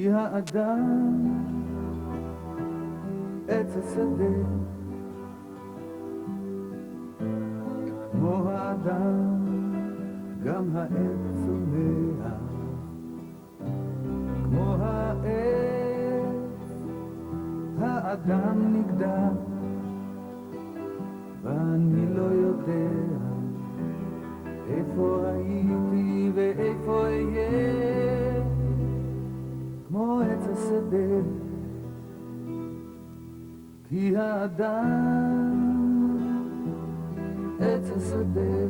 כי האדם עץ השדה, כמו האדם גם העץ צומח, כמו העץ האדם נגדע, ואני לא יודע איפה הייתי ואיפה אהיה, כמו עץ השדה, כי האדם עץ השדה,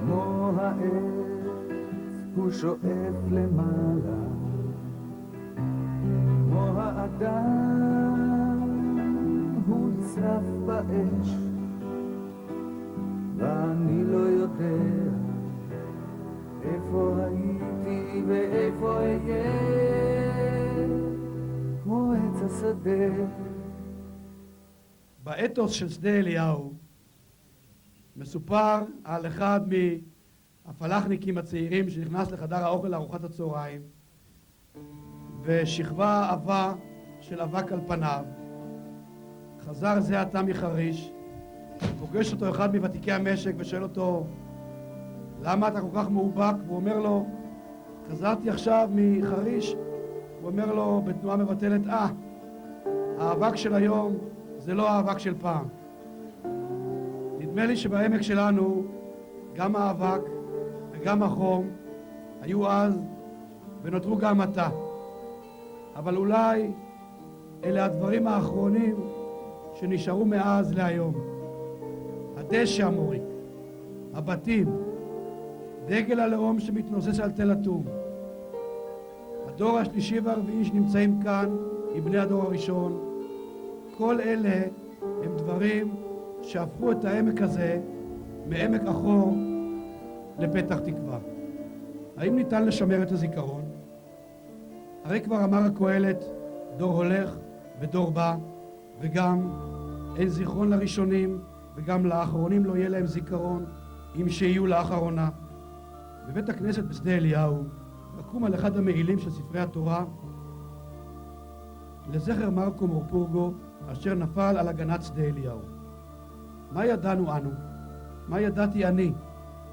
כמו העץ הוא שואף למעלה, כמו האדם הוא צף באש, ואני לא יודע איפה הייתי ואיפה אהיה, כמו עץ השדה. באתוס של שדה אליהו מסופר על אחד מהפלחניקים הצעירים שנכנס לחדר האוכל לארוחת הצהריים ושכבה עבה של אבק על פניו. חזר זה עתה מחריש, פוגש אותו אחד מוותיקי המשק ושואל אותו, למה אתה כל כך מאובק? והוא אומר לו, חזרתי עכשיו מחריש. הוא אומר לו בתנועה מבטלת, האבק של היום זה לא האבק של פעם. נדמה לי שבעמק שלנו גם האבק וגם החום היו אז ונותרו גם עתה. אבל אולי אלה הדברים האחרונים שנשארו מאז להיום. הדשא המוריק, הבתים, דגל הלאום שמתנוסס על תל אטום. הדור השלישי והרביעי שנמצאים כאן עם בני הדור הראשון. כל אלה הם דברים שהפכו את העמק הזה מעמק אחור לפתח תקווה. האם ניתן לשמר את הזיכרון? הרי כבר אמר הקהלת, דור הולך ודור בא, וגם אין זיכרון לראשונים וגם לאחרונים לא יהיה להם זיכרון אם שיהיו לאחרונה. בבית הכנסת בשדה אליהו לקום על אחד המעילים של ספרי התורה לזכר מרקו מורפורגו אשר נפל על הגנת שדה אליהו. מה ידענו אנו? מה ידעתי אני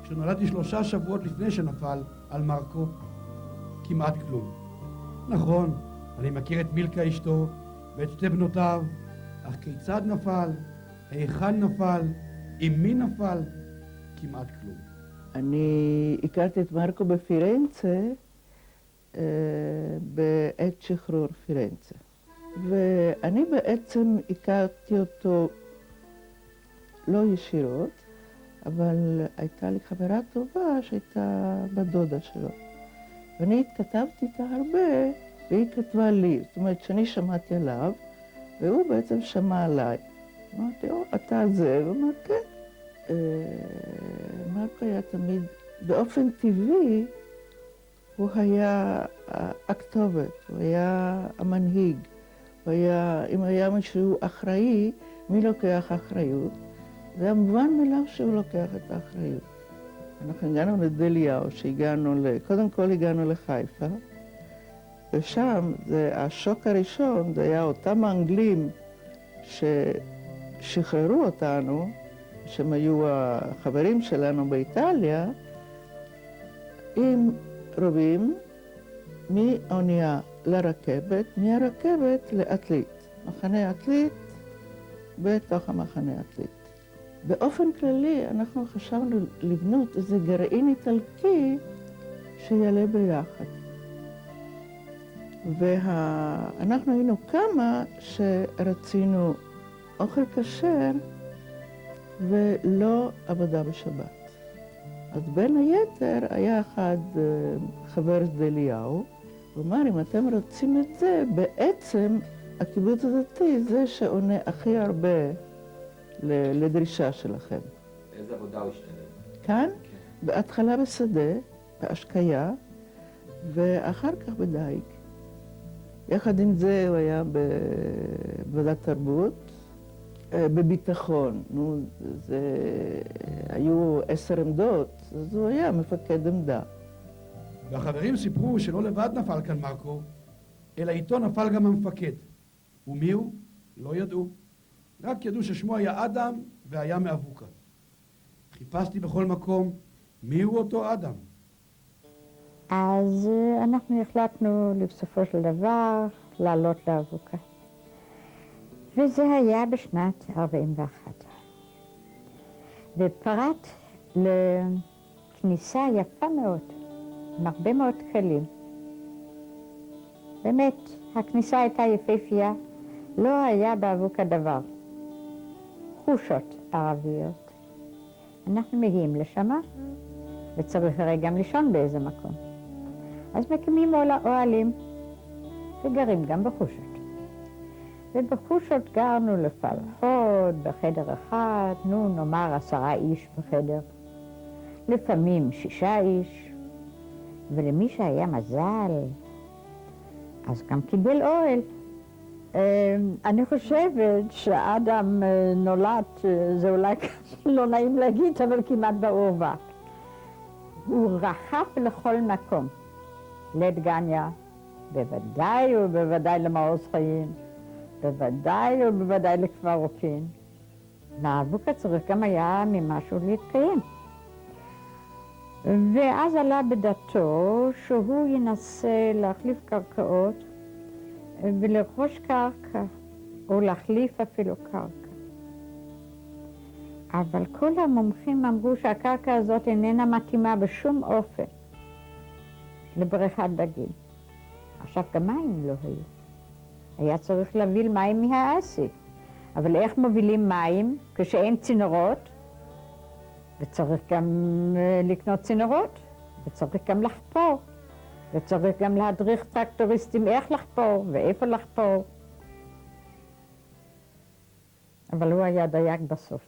כשנולדתי 3 שבועות לפני שנפל על מרקו? כמעט כלום. נכון, אני מכיר את מילכה אשתו ואת 2 בנותיו, אך כיצד נפל? היכן נפל? עם מי נפל? כמעט כלום. אני הכרתי את מרקו בפירנצה בעת שחרור פירנצה. ואני בעצם הכרתי אותו לא ישירות, אבל הייתה לי חברה טובה שהייתה בדודה שלו. ואני התכתבתי איתה הרבה, והיא כתבה לי. זאת אומרת שאני שמעתי עליו, והוא בעצם שמע עליי. אמרתי, אתה זה? הוא אמר, כן. מרקו היה תמיד, באופן טבעי, הוא היה הכתובת, הוא היה המנהיג. אם היה מישהו אחראי, מי לוקח אחריות? זה היה מובן מאליו שהוא לוקח את האחריות. אנחנו הגענו לשדה אליהו, קודם כל הגענו לחיפה, ושם השוק הראשון, זה היה אותם האנגלים ששחררו אותנו, שהם היו החברים שלנו באיטליה, עם רובים מהאונייה לרכבת, מהרכבת לעתלית. מחנה עתלית בתוך המחנה עתלית. באופן כללי אנחנו חשבנו לבנות איזה גרעין איטלקי שיעלה ביחד. ואנחנו היינו כמה שרצינו אוכל כשר ולא עבודה בשבת. אז בין היתר היה אחד חבר שדה אליהו, הוא אמר, אם אתם רוצים את זה, בעצם הקיבוץ הדתי זה שעונה הכי הרבה לדרישה שלכם. איזה עבודה הוא השתלם? כאן, בהתחלה בשדה, בהשקיה, ואחר כך בדייג. יחד עם זה הוא היה בוועדת תרבות, בביטחון. היו 10 עמדות, אז הוא היה מפקד עמדה. והחברים סיפרו שלא לבד נפל כאן מרקו, אלא איתו נפל גם המפקד. ומי הוא? לא ידעו. רק ידעו ששמו היה אדם והיה מאבוקה. חיפשתי בכל מקום מי הוא אותו אדם. אז אנחנו החלטנו בסופו של דבר לעלות לאבוקה. וזה היה בשנת 41. ופרט לכניסה יפה מאוד, עם הרבה מאוד כלים. באמת, הכניסה הייתה יפהפייה, לא היה באבוקה דבר. חושות ערביות. אנחנו מגיעים לשם, וצריך הרי גם לישון באיזה מקום. אז מקימים אוהלים, וגרים גם בחושות. ובחושות גרנו לפחות בחדר אחד, נאמר 10 איש בחדר. לפעמים 6 איש, ולמי שהיה מזל, אז גם קיבל אוהל. אני חושבת שאדם נולד, זה אולי לא נעים להגיד, אבל כמעט בעורבא. הוא רחב לכל מקום. לדגניה, בוודאי ובוודאי למעוז חיים, בוודאי ובוודאי לכפר רוקין. לאבוקה צריך גם היה ממשהו להתקיים. ואז עלה בדעתו שהוא ינסה להחליף קרקעות ולרכוש קרקע, או להחליף אפילו קרקע. אבל כל המומחים אמרו שהקרקע הזאת איננה מתאימה בשום אופן לבריכת דגים. עכשיו גם מים לא היו. היה צריך להביא מים מהאסי. אבל איך מובילים מים כשאין צינורות? וצריך גם לקנות צינורות, וצריך גם לחפור, וצריך גם להדריך טרקטוריסטים איך לחפור ואיפה לחפור. אבל הוא היה דייק בסוף.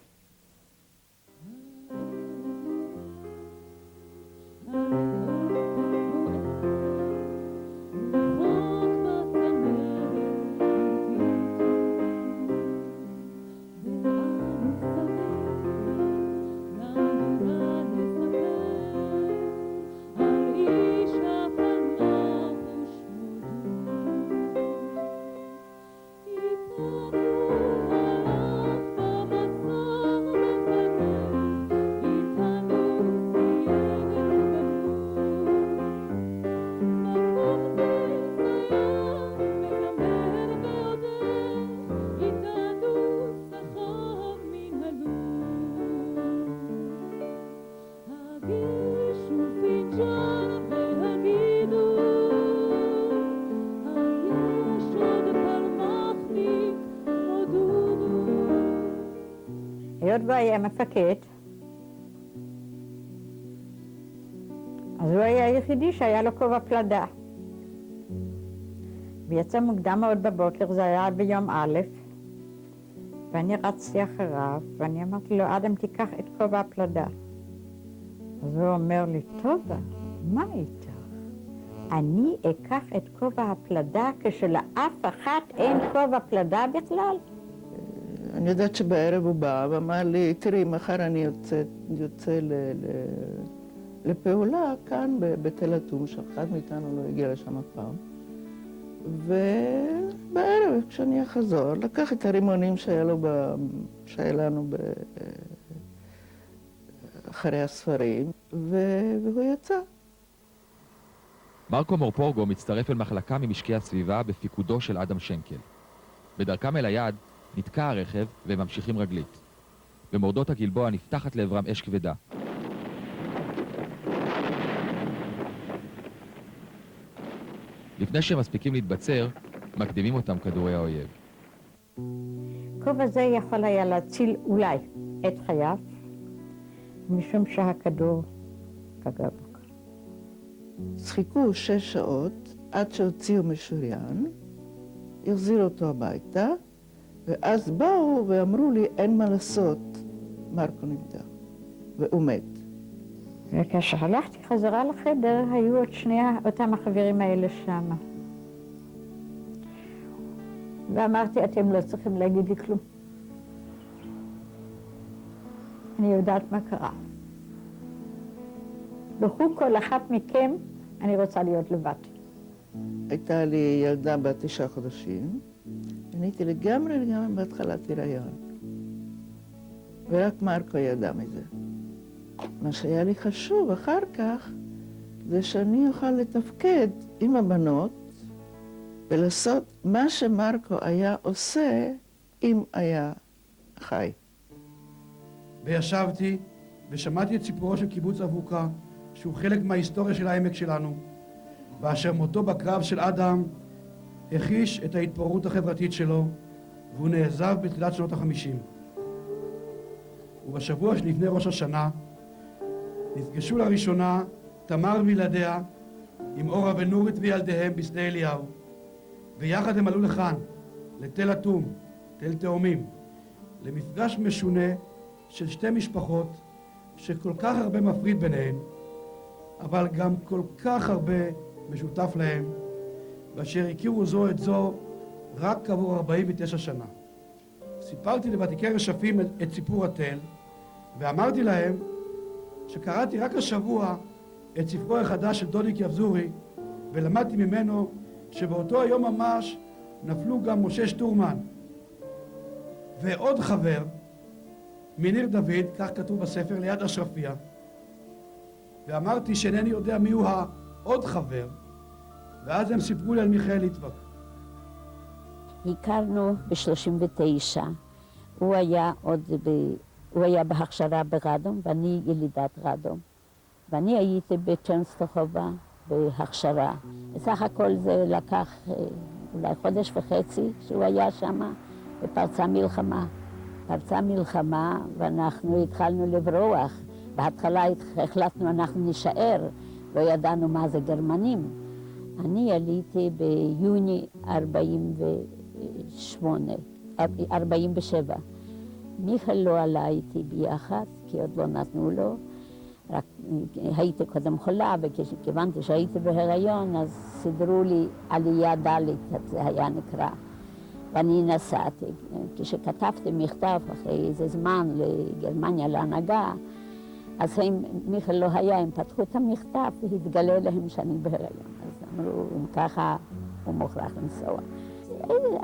היות והיה מפקד, אז הוא היה היחידי שהיה לו כובע פלדה. ויצא מוקדם מאוד בבוקר, זה היה ביום א', ואני רצתי אחריו, ואני אמרתי לו, אדם, תיקח את כובע הפלדה. אז הוא אומר לי, טובה, מה איתך? אני אקח את כובע הפלדה כשלאף אחת אין כובע פלדה בכלל? אני יודעת שבערב הוא בא ואמר לי, תראי, מחר אני יוצא לפעולה כאן בתל אטום, שאחד מאיתנו לא הגיע לשם אף פעם. ובערב, כשאני אחזור, לקח את הרימונים שהיה לנו אחרי הספרים, והוא יצא. מרקו מורפורגו מצטרף אל מחלקה ממשקי הסביבה בפיקודו של אדם שנקל. בדרכם אל היעד נתקע הרכב והם ממשיכים רגלית. במורדות הגלבוע נפתחת לעברם אש כבדה. לפני שהם מספיקים להתבצר, מקדימים אותם כדורי האויב. כובע זה יכול היה להציל אולי את חייו, משום שהכדור פגע בו. חיכו 6 שעות עד שהוציאו משוריין, החזירו אותו הביתה, ואז באו ואמרו לי, אין מה לעשות, מרקו נפטר, והוא מת. וכאשר הלכתי חזרה לחדר, היו עוד אותם החברים האלה שם. ואמרתי, אתם לא צריכים להגיד לי כלום. אני יודעת מה קרה. לכו כל אחת מכם אני רוצה להיות לבד. הייתה לי ילדה בת 9 חודשים, אני הייתי לגמרי בהתחלת הריון. ורק מרקו ידע מזה. מה שהיה לי חשוב אחר כך, זה שאני אוכל לתפקד עם הבנות ולעשות מה שמרקו היה עושה אם היה חי. וישבתי ושמעתי את סיפורו של קיבוץ אבוקה, שהוא חלק מההיסטוריה של העמק שלנו, ואשר מותו בקרב של אדם הכיש את ההתפוררות החברתית שלו, והוא נעזב בתחילת שנות ה-50. ובשבוע שלפני ראש השנה נפגשו לראשונה תמר וילדיה עם אורה ונורית וילדיהם בשדה אליהו, ויחד הם עלו לכאן, לתל אטום, תל תאומים, למפגש משונה של שתי משפחות שכל כך הרבה מפריד ביניהן, אבל גם כל כך הרבה משותף להם, ואשר הכירו זו את זו רק כעבור 49 שנה. סיפרתי לוותיקי רשפים את סיפור התל, ואמרתי להם שקראתי רק השבוע את ספרו החדש של דודיק יבזורי, ולמדתי ממנו שבאותו היום ממש נפלו גם משה שטורמן ועוד חבר מניר דוד, כך כתוב בספר, ליד אשרפיה. ואמרתי שאינני יודע מיהו העוד חבר, ואז הם סיפרו לי על מיכאל ליטבק. הכרנו ב-39. הוא היה בהכשרה ברדום, ואני ילידת רדום. ואני הייתי בצ'רנסטרחובה בהכשרה. בסך הכל זה לקח אולי חודש וחצי שהוא היה שם, ופרצה מלחמה. פרצה מלחמה ואנחנו התחלנו לברוח. בהתחלה החלטנו אנחנו נשאר, לא ידענו מה זה גרמנים. אני עליתי ביוני 47. מיכאל לא עלה איתי ביחד, כי עוד לא נתנו לו. רק הייתי קודם חולה, וכיוונתי שהייתי בהיריון, אז סידרו לי עלייה דלית, זה היה נקרא. ואני נסעתי. כשכתבתי מכתב אחרי איזה זמן לגרמניה להנהגה, אז מיכאל לא היה, הם פתחו את המכתב והתגלה להם שאני בהיריון. אז אמרו, אם ככה, הוא מוכרח לנסוע.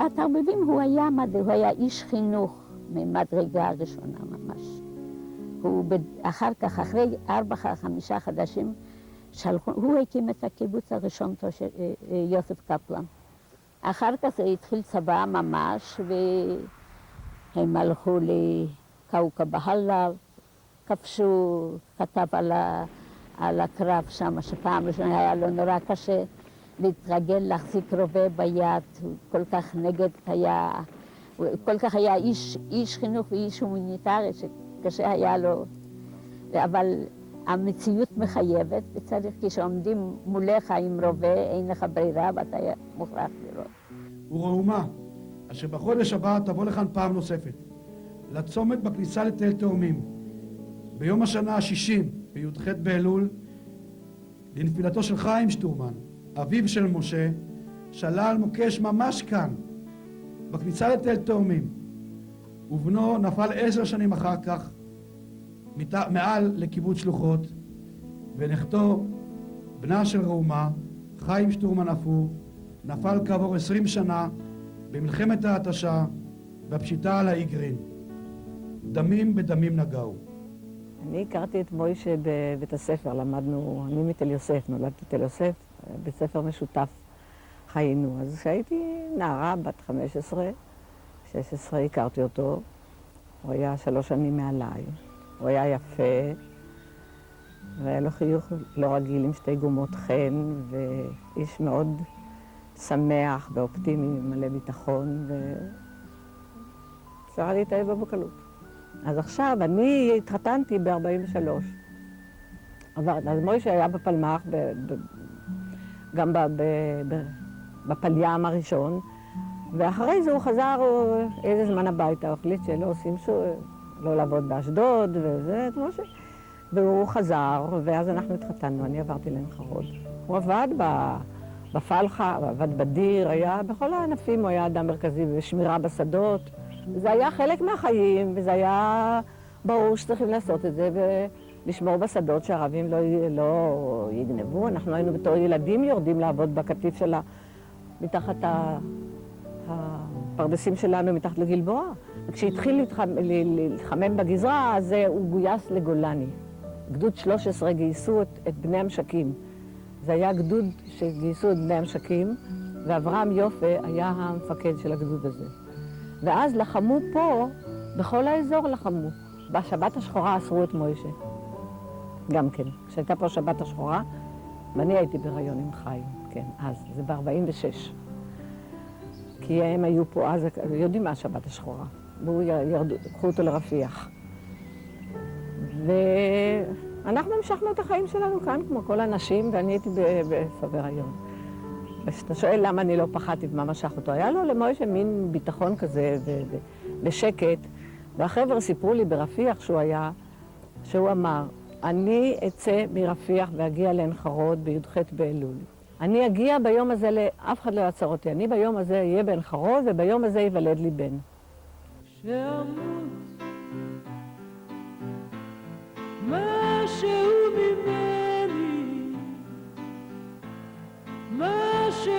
התרבבים הוא היה איש חינוך ממדרגה הראשונה ממש. אחר כך, אחרי 4-5 חודשים, הוא הקים את הקיבוץ הראשון של יוסף קפלן. אחר כך זה התחיל צבא ממש, והם הלכו לקאוקה בהלב, כבשו, כתב על הקרב שם, שפעם ראשונה היה לו נורא קשה להתרגל, להחזיק רובה ביד, הוא כל כך נגד היה, הוא כל כך היה איש חינוך ואיש הומניטרי, שקשה היה לו, אבל המציאות מחייבת, וצריך כשעומדים מולך עם רובה, אין לך ברירה ואתה מוכרח לראות. וראומה, אשר בחודש הבא תבוא לכאן פעם נוספת, לצומת בכניסה לתל תאומים, ביום השנה ה-60, בי"ח באלול, לנפילתו של חיים שטורמן, אביו של משה, שלל מוקש ממש כאן, בכניסה לתל תאומים, ובנו נפל 10 שנים אחר כך, מעל לקיבוץ שלוחות, ונכדו, בנה של ראומה, חיים שטורמן אף הוא, נפל כעבור 20 שנה במלחמת ההתשה, בפשיטה על האיגרין. דמים בדמים נגעו. אני הכרתי את מוישה בבית הספר, למדנו, אני מתל יוסף, נולדתי בתל יוסף, בית ספר משותף חיינו. אז כשהייתי נערה, בת 16, הכרתי אותו. הוא היה 3 שנים מעליי. הוא היה יפה, והיה לו חיוך לא רגיל עם 2 גומות חן, ואיש מאוד שמח ואופטימי, מלא ביטחון, ואפשר להתאהב בו בקלות. אז עכשיו, אני התחתנתי ב-43. אז מוישה היה בפלמ"ח, גם בפלים הראשון, ואחרי זה הוא חזר איזה זמן הביתה, הוא החליט שלא עושים לא לעבוד באשדוד וזה, והוא חזר, ואז אנחנו התחתנו, אני עברתי לעין חרוד. הוא עבד בפלחה, הוא עבד בדיר, היה בכל הענפים, הוא היה אדם מרכזי בשמירה בשדות. זה היה חלק מהחיים, וזה היה ברור שצריכים לעשות את זה, לשמור בשדות שהערבים לא יגנבו. אנחנו היינו בתור ילדים יורדים לעבוד בקטיף שלה, מתחת הפרדסים שלנו, מתחת לגלבוע. וכשהתחיל להתחמם בגזרה, אז הוא גויס לגולני. גדוד 13 גייסו את בני המשקים. זה היה גדוד שגייסו את בני המשקים, ואברהם יופה היה המפקד של הגדוד הזה. ואז לחמו פה, בכל האזור לחמו. בשבת השחורה אסרו את מוישה. גם כן. כשהייתה פה שבת השחורה, ואני הייתי בהיריון עם חיים, כן, אז, זה ב-46. כי הם היו פה אז, יודעים מה שבת השחורה. והוא לקחו אותו לרפיח. ואנחנו המשכנו את החיים שלנו כאן, כמו כל הנשים, ואני הייתי בהיריון. ואתה שואל למה אני לא פחדתי ומה משך אותו, היה לו למוישה מין ביטחון כזה ושקט. והחבר'ה סיפרו לי ברפיח שהוא אמר, אני אצא מרפיח ואגיע לעין חרוד בי"ח באלול. אני אגיע ביום הזה, אף אחד לא יעצר אותי, אני ביום הזה אהיה בעין חרוד וביום הזה ייוולד לי בן. שאמות משהו ממני, משהו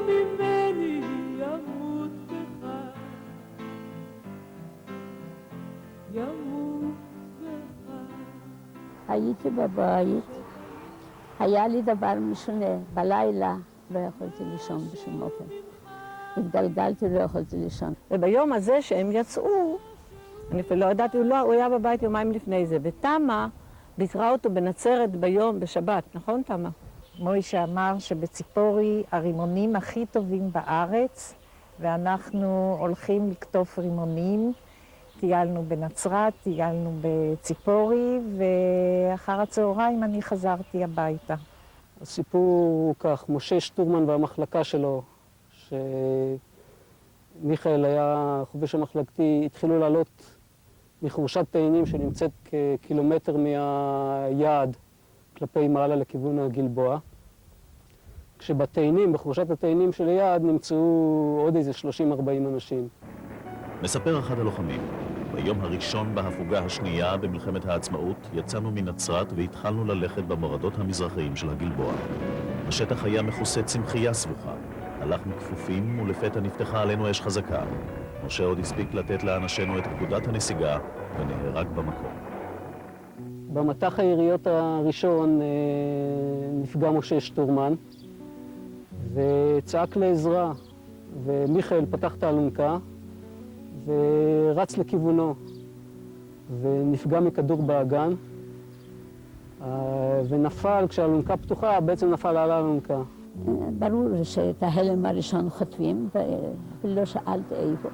ממני ימות בך, ימות בך. הייתי בבית, היה לי דבר משונה, בלילה לא יכולתי לישון בשום אופן. התגלגלתי, לא יכולתי לישון. וביום הזה שהם יצאו, אני אפילו לא ידעתי, הוא היה בבית יומיים לפני זה, ותמה ביקרה אותו בנצרת ביום, בשבת, נכון תמה? מוישה אמר שבציפורי הרימונים הכי טובים בארץ, ואנחנו הולכים לקטוף רימונים. טיילנו בנצרת, טיילנו בציפורי, ואחר הצהריים אני חזרתי הביתה. הסיפור הוא כך, משה שטורמן והמחלקה שלו, שמיכאל היה חובש המחלקתי, התחילו לעלות מחורשת תאנים שנמצאת כקילומטר מהיעד כלפי מעלה לכיוון הגלבוע. כשבתאנים, בחורשת התאנים של היעד, נמצאו עוד איזה 30-40 אנשים. מספר אחד הלוחמים, ביום הראשון בהפוגה השנייה במלחמת העצמאות יצאנו מנצרת והתחלנו ללכת במורדות המזרחיים של הגלבוע. השטח היה מכוסה צמחייה סבוכה. הלכנו כפופים ולפתע נפתחה עלינו אש חזקה. משה עוד הספיק לתת לאנשינו את פקודת הנסיגה ונהרג במקום. במטח היריות הראשון נפגע משה שטורמן וצעק לעזרה, ומיכאל פתח את האלונקה ורץ לכיוונו ונפגע מכדור באגן ונפל, כשהאלונקה פתוחה בעצם נפל על האלונקה. ברור שאת ההלם הראשון חוטפים, ואפילו לא שאלתי איפה.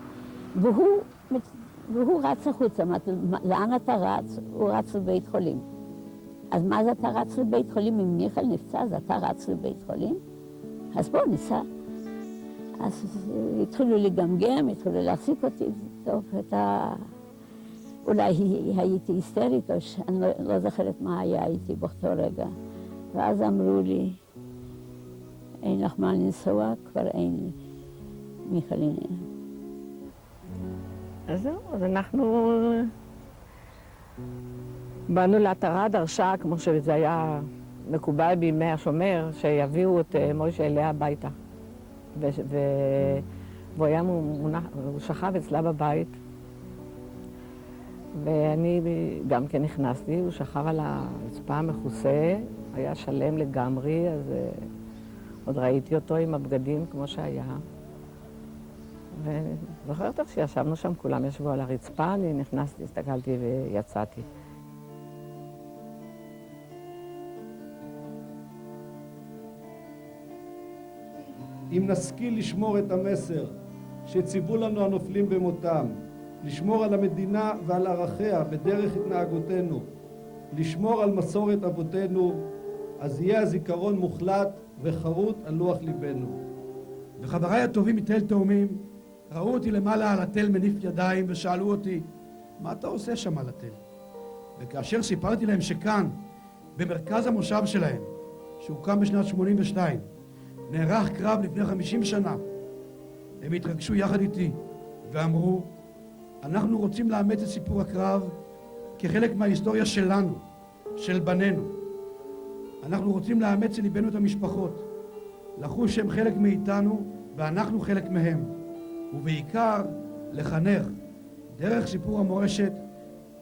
והוא רץ החוצה, לאן אתה רץ? הוא רץ לבית חולים. אז מה זה אתה רץ לבית חולים? אם מיכאל נפצע, אז אתה רץ לבית חולים? אז בואו ניסע. אז התחילו לגמגם, התחילו להסיק אותי, טוב, אולי הייתי היסטרית, או שאני לא זוכרת מה היה איתי באותו רגע. ואז אמרו לי, אין לך מה לנסוע, כבר אין מיכאל. אז זהו, אז אנחנו באנו להתרה דרשה, כמו שזה היה מקובל בימי השומר, שיביאו את מוישה אליה הביתה. והוא היה מונח, הוא שכב אצלה בבית, ואני גם כן נכנסתי, הוא שכב על הרצפה המכוסה, היה שלם לגמרי, אז עוד ראיתי אותו עם הבגדים כמו שהיה. וזוכרת טוב שישבנו שם, כולם ישבו על הרצפה, אני נכנסתי, הסתכלתי ויצאתי. אם נשכיל לשמור את המסר שציוו לנו הנופלים במותם, לשמור על המדינה ועל ערכיה בדרך התנהגותנו, לשמור על מסורת אבותינו, אז יהיה הזיכרון מוחלט וחרוט על לוח ליבנו. וחבריי הטובים מתל תאומים ראו אותי למעלה על התל מניף ידיים ושאלו אותי, מה אתה עושה שם על התל? וכאשר סיפרתי להם שכאן, במרכז המושב שלהם, שהוקם בשנת 82, נערך קרב לפני 50 שנה, הם התרגשו יחד איתי ואמרו, אנחנו רוצים לאמץ את סיפור הקרב כחלק מההיסטוריה שלנו, של בנינו. אנחנו רוצים לאמץ לליבנו את המשפחות, לחוש שהם חלק מאיתנו ואנחנו חלק מהם, ובעיקר לחנך דרך סיפור המורשת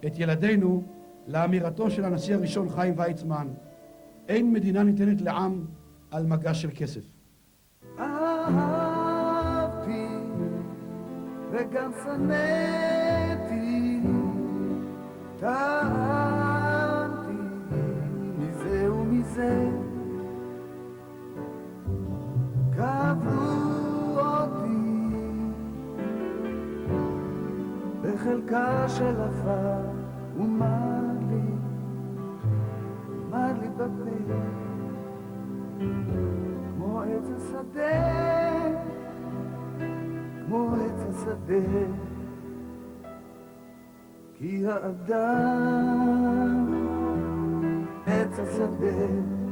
את ילדינו לאמירתו של הנשיא הראשון חיים ויצמן: אין מדינה ניתנת לעם על מגש של כסף. אהבתי וגם שנאתי, טעמתי מזה ומזה, קבלו אותי בחלקה של עפר ומר לי בפה, כמו עץ השדה, כמו עץ השדה, כי האדם עץ השדה.